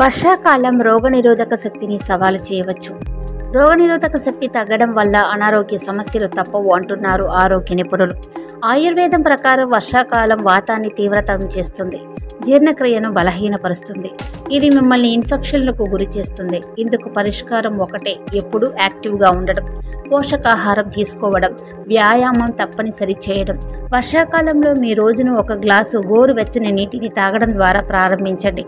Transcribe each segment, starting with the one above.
వర్షాకాలం రోగనిరోధక శక్తిని సవాలు చేయవచ్చు. రోగనిరోధక శక్తి తగ్గడం వల్ల అనారోగ్య సమస్యలు తప్పవు అంటున్నారు ఆరోగ్య నిపుణులు. ఆయుర్వేదం ప్రకారం వర్షాకాలం వాతాన్ని తీవ్రతరం చేస్తుంది, జీర్ణక్రియను బలహీనపరుస్తుంది. ఇది మిమ్మల్ని ఇన్ఫెక్షన్లకు గురి చేస్తుంది. ఇందుకు పరిష్కారం ఒకటే, ఎప్పుడూ యాక్టివ్గా ఉండడం, పోషకాహారం తీసుకోవడం, వ్యాయామం తప్పనిసరి చేయడం. వర్షాకాలంలో మీ రోజును ఒక గ్లాసు గోరువెచ్చని నీటిని తాగడం ద్వారా ప్రారంభించండి.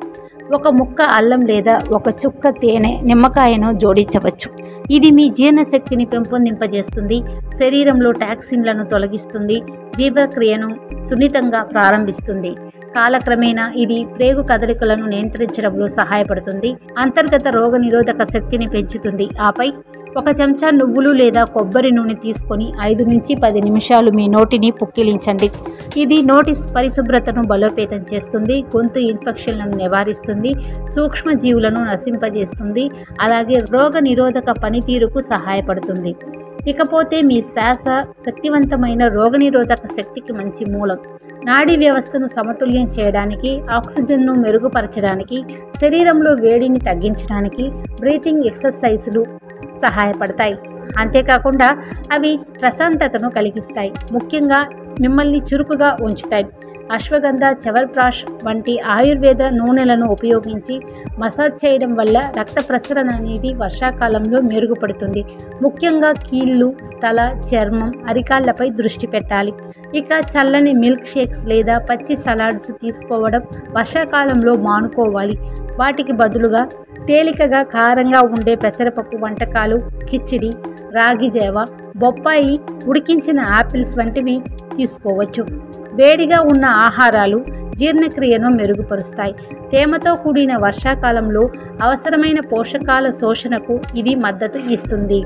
ఒక ముక్క అల్లం లేదా ఒక చుక్క తేనె, నిమ్మకాయను జోడించవచ్చు. ఇది మీ జీర్ణశక్తిని పెంపొందింపజేస్తుంది, శరీరంలో టాక్సిన్లను తొలగిస్తుంది, జీవక్రియను సున్నితంగా ప్రారంభిస్తుంది. కాలక్రమేణా ఇది ప్రేగు కదలికలను నియంత్రించడంలో సహాయపడుతుంది, అంతర్గత రోగనిరోధక శక్తిని పెంచుతుంది. ఆపై ఒక చెంచా నువ్వులు లేదా కొబ్బరి నూనె తీసుకొని 5 నుంచి 10 నిమిషాలు మీ నోటిని పుక్కిలించండి. ఇది నోటి పరిశుభ్రతను బలోపేతం చేస్తుంది, గొంతు ఇన్ఫెక్షన్లను నివారిస్తుంది, సూక్ష్మజీవులను నశింపజేస్తుంది, అలాగే రోగ నిరోధక పనితీరుకు సహాయపడుతుంది. ఇకపోతే మీ శ్వాస శక్తివంతమైన రోగనిరోధక శక్తికి మంచి మూలం. నాడీ వ్యవస్థను సమతుల్యం చేయడానికి, ఆక్సిజన్ను మెరుగుపరచడానికి, శరీరంలో వేడిని తగ్గించడానికి బ్రీతింగ్ ఎక్సర్సైజులు సహాయపడతాయి. అంతేకాకుండా అవి ప్రశాంతతను కలిగిస్తాయి, ముఖ్యంగా మిమ్మల్ని చురుకుగా ఉంచుతాయి. అశ్వగంధ, చవల్ప్రాష్ వంటి ఆయుర్వేద నూనెలను ఉపయోగించి మసాజ్ చేయడం వల్ల రక్త ప్రసరణ అనేది వర్షాకాలంలో మెరుగుపడుతుంది. ముఖ్యంగా కీళ్ళు, తల, చర్మం, అరికాళ్లపై దృష్టి పెట్టాలి. ఇక చల్లని మిల్క్ షేక్స్ లేదా పచ్చి సలాడ్స్ తీసుకోవడం వర్షాకాలంలో మానుకోవాలి. వాటికి బదులుగా తేలికగా కారంగా ఉండే పెసరపప్పు వంటకాలు, కిచిడి, రాగి జావ, బొప్పాయి, ఉడికించిన ఆపిల్స్ వంటివి తీసుకోవచ్చు. వేడిగా ఉన్న ఆహారాలు జీర్ణక్రియను మెరుగుపరుస్తాయి. తేమతో కూడిన వర్షాకాలంలో అవసరమైన పోషకాల శోషణకు ఇది మద్దతు ఇస్తుంది.